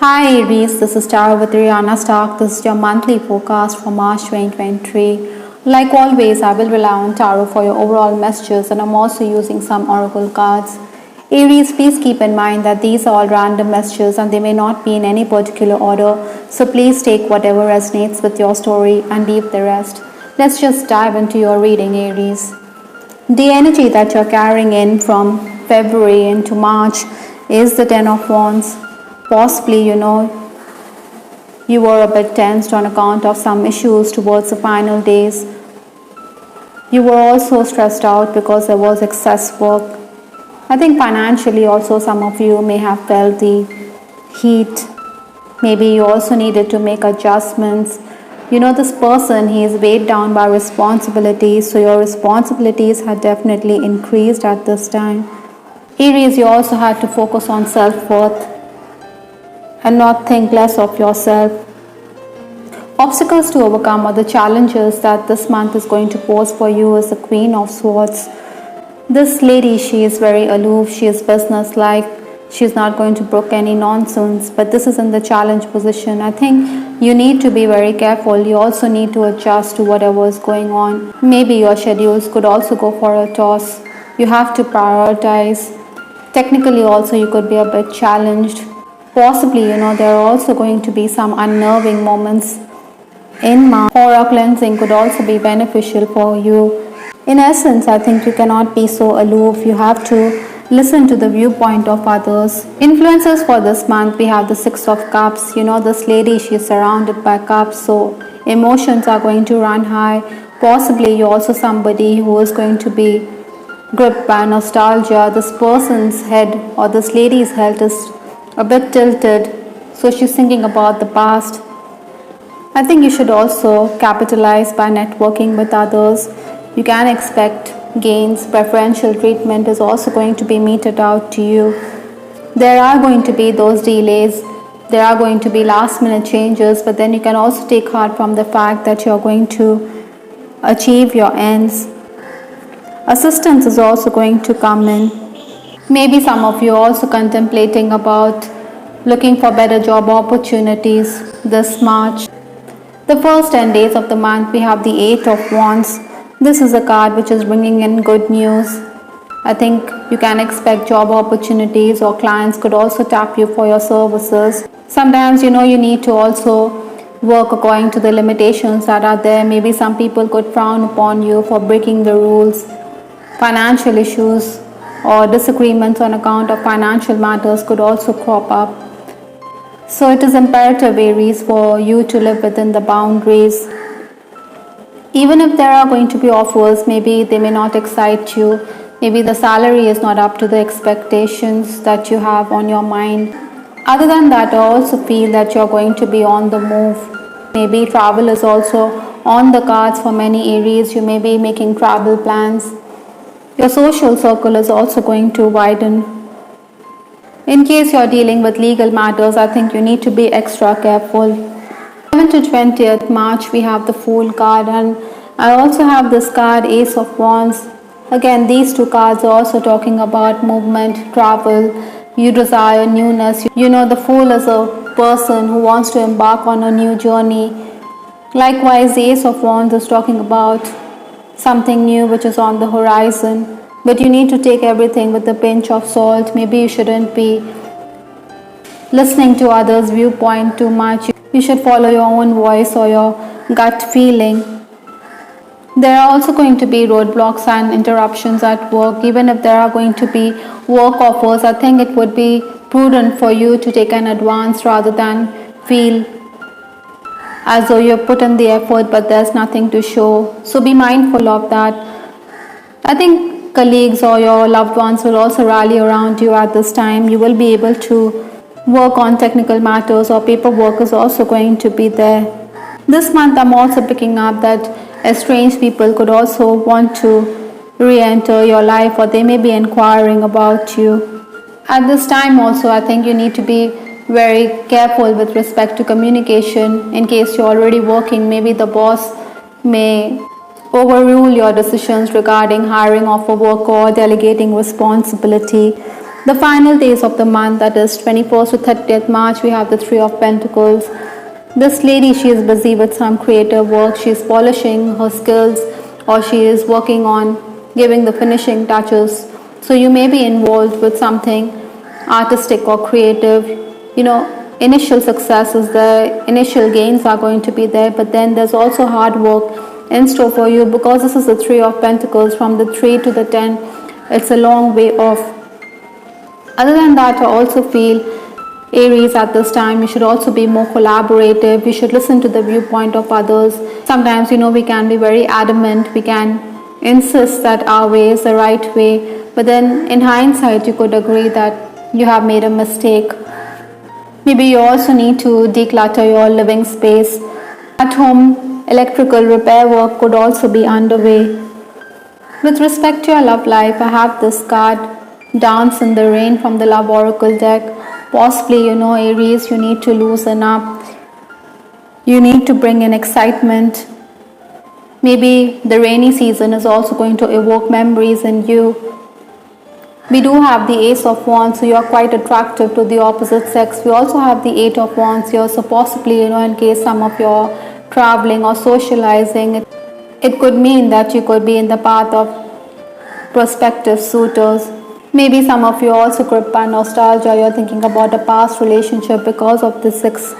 Hi Aries, this is Tara with Ariana Stark. This is your monthly forecast for March 2023. Like always, I will rely on Tarot for your overall messages, and I'm also using some oracle cards. Aries, please keep in mind that these are all random messages and they may not be in any particular order, so please take whatever resonates with your story and leave the rest. Let's just dive into your reading, Aries. The energy that you're carrying in from February into March is the Ten of Wands. Possibly, you were a bit tensed on account of some issues towards the final days. You were also stressed out because there was excess work. I think financially also some of you may have felt the heat. Maybe you also needed to make adjustments. This person, he is weighed down by responsibilities, so your responsibilities had definitely increased at this time. Aries, you also had to focus on self-worth and not think less of yourself. Obstacles to overcome or the challenges that this month is going to pose for you is the Queen of Swords. This lady, she is very aloof, she is businesslike, she is not going to brook any nonsense, but this is in the challenge position. I think you need to be very careful. You also need to adjust to whatever is going on. Maybe your schedules could also go for a toss. You have to prioritize. Technically also you could be a bit challenged. Possibly, there are also going to be some unnerving moments in March. Aura cleansing could also be beneficial for you. In essence, I think you cannot be so aloof. You have to listen to the viewpoint of others. Influences for this month, we have the Six of Cups. This lady, she is surrounded by cups, so emotions are going to run high. Possibly, you're also somebody who is going to be gripped by nostalgia. This person's head or this lady's head is a bit tilted, so she's thinking about the past. I think you should also capitalize by networking with others. You can expect gains. Preferential treatment is also going to be meted out to you. There are going to be those delays, there are going to be last minute changes, but then you can also take heart from the fact that you're going to achieve your ends. Assistance is also going to come in. Maybe some of you are also contemplating about looking for better job opportunities this March. The first 10 days of the month, we have the Eight of Wands. This is a card which is bringing in good news. I think you can expect job opportunities, or clients could also tap you for your services. Sometimes, you need to also work according to the limitations that are there. Maybe some people could frown upon you for breaking the rules. Financial issues or disagreements on account of financial matters could also crop up. So it is imperative, Aries, for you to live within the boundaries. Even if there are going to be offers, maybe they may not excite you. Maybe the salary is not up to the expectations that you have on your mind. Other than that, I also feel that you're going to be on the move. Maybe travel is also on the cards for many Aries. You may be making travel plans. Your social circle is also going to widen. In case you're dealing with legal matters, I think you need to be extra careful. 7th to 20th March, we have the Fool card, and I also have this card, Ace of Wands. Again, these two cards are also talking about movement, travel. You desire newness. The Fool is a person who wants to embark on a new journey. Likewise, the Ace of Wands is talking about something new which is on the horizon, but you need to take everything with a pinch of salt. Maybe you shouldn't be listening to others' viewpoint too much. You should follow your own voice or your gut feeling. There are also going to be roadblocks and interruptions at work. Even if there are going to be work offers, I think it would be prudent for you to take an advance rather than feel as though you have put in the effort but there's nothing to show. So be mindful of that. I think colleagues or your loved ones will also rally around you at this time. You will be able to work on technical matters, or paperwork is also going to be there. This month I'm also picking up that estranged people could also want to re-enter your life, or they may be inquiring about you. At this time also, I think you need to be very careful with respect to communication. In case you're already working, maybe the boss may overrule your decisions regarding hiring of a worker or delegating responsibility. The final days of the month, that is 21st to 30th March, we have the Three of Pentacles. This lady, she is busy with some creative work. She is polishing her skills, or she is working on giving the finishing touches. So you may be involved with something artistic or creative. Initial success is there, initial gains are going to be there, but then there's also hard work in store for you, because this is the Three of Pentacles. From the 3 to the 10, it's a long way off. Other than that, I also feel, Aries, at this time you should also be more collaborative. You should listen to the viewpoint of others. Sometimes we can be very adamant, we can insist that our way is the right way, but then in hindsight you could agree that you have made a mistake. Maybe you also need to declutter your living space. At home, electrical repair work could also be underway. With respect to your love life, I have this card, Dance in the Rain, from the Love Oracle deck. Possibly, Aries, you need to loosen up. You need to bring in excitement. Maybe the rainy season is also going to evoke memories in you. We do have the Ace of Wands, so you are quite attractive to the opposite sex. We also have the Eight of Wands here, so possibly, in case some of you are traveling or socializing, it could mean that you could be in the path of prospective suitors. Maybe some of you also gripped by nostalgia. You're thinking about a past relationship because of the Six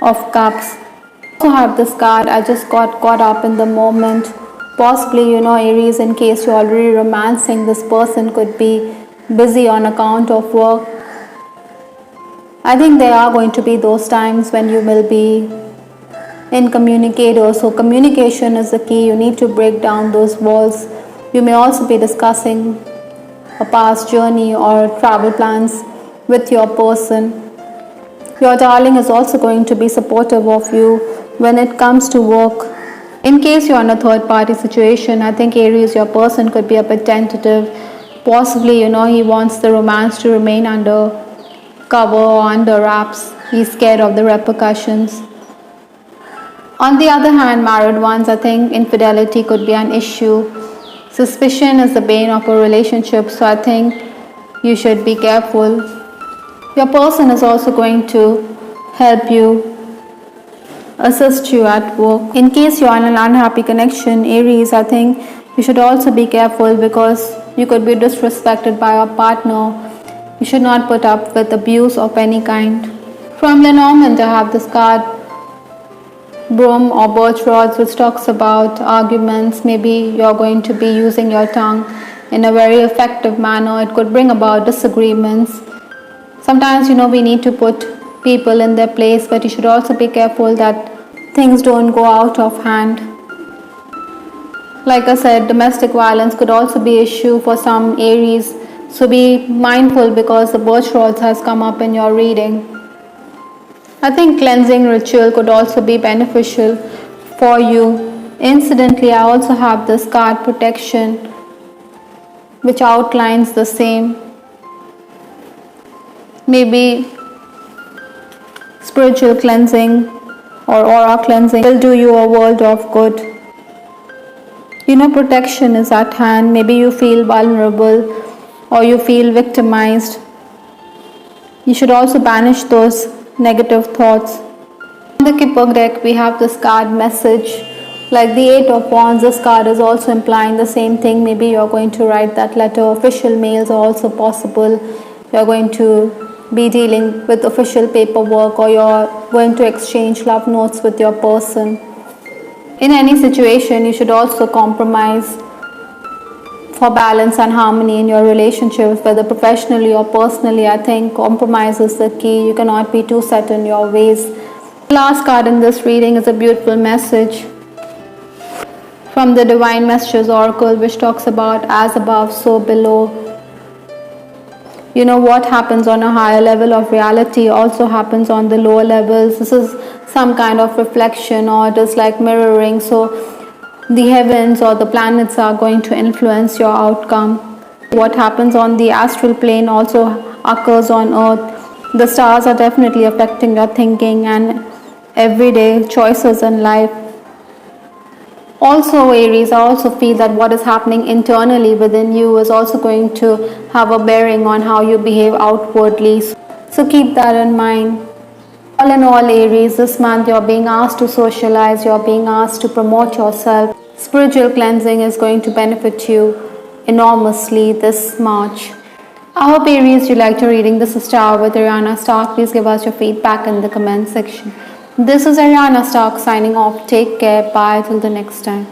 of Cups. I also have this card, I just got caught up in the moment. Possibly, Aries, in case you're already romancing, this person could be busy on account of work. I think there are going to be those times when you will be incommunicator. So communication is the key. You need to break down those walls. You may also be discussing a past journey or travel plans with your person. Your darling is also going to be supportive of you when it comes to work. In case you're in a third party situation, I think Aries, your person could be a bit tentative. Possibly, he wants the romance to remain under cover or under wraps. He's scared of the repercussions. On the other hand, married ones, I think infidelity could be an issue. Suspicion is the bane of a relationship, so I think you should be careful. Your person is also going to help you, assist you at work. In case you're in an unhappy connection, Aries, I think you should also be careful, because you could be disrespected by your partner. You should not put up with abuse of any kind. From Lenormand, I have this card, Broom or Birch Rods, which talks about arguments. Maybe you're going to be using your tongue in a very effective manner. It could bring about disagreements. Sometimes, we need to put people in their place, but you should also be careful that things don't go out of hand. Like I said, domestic violence could also be an issue for some Aries. So be mindful, because the Birch Rods has come up in your reading. I think cleansing ritual could also be beneficial for you. Incidentally, I also have this card, Protection, which outlines the same. Maybe spiritual cleansing or aura cleansing will do you a world of good. Protection is at hand. Maybe you feel vulnerable or you feel victimized. You should also banish those negative thoughts. On the Kipper deck, we have this card, Message. Like the Eight of Wands, this card is also implying the same thing. Maybe you're going to write that letter. Official mails are also possible. You're going to be dealing with official paperwork, or you're going to exchange love notes with your person. In any situation, you should also compromise for balance and harmony in your relationships, whether professionally or personally. I think compromise is the key. You cannot be too set in your ways. The last card in this reading is a beautiful message from the Divine Messages Oracle, which talks about as above, so below. What happens on a higher level of reality also happens on the lower levels. This is some kind of reflection, or it is like mirroring. So the heavens or the planets are going to influence your outcome. What happens on the astral plane also occurs on earth. The stars are definitely affecting your thinking and everyday choices in life. Also, Aries, I also feel that what is happening internally within you is also going to have a bearing on how you behave outwardly. So keep that in mind. All in all, Aries, this month you're being asked to socialize, you're being asked to promote yourself. Spiritual cleansing is going to benefit you enormously this March. I hope, Aries, you liked your reading. This is Star with Ariana Stark. Please give us your feedback in the comment section. This is Ariana Stark signing off. Take care. Bye till the next time.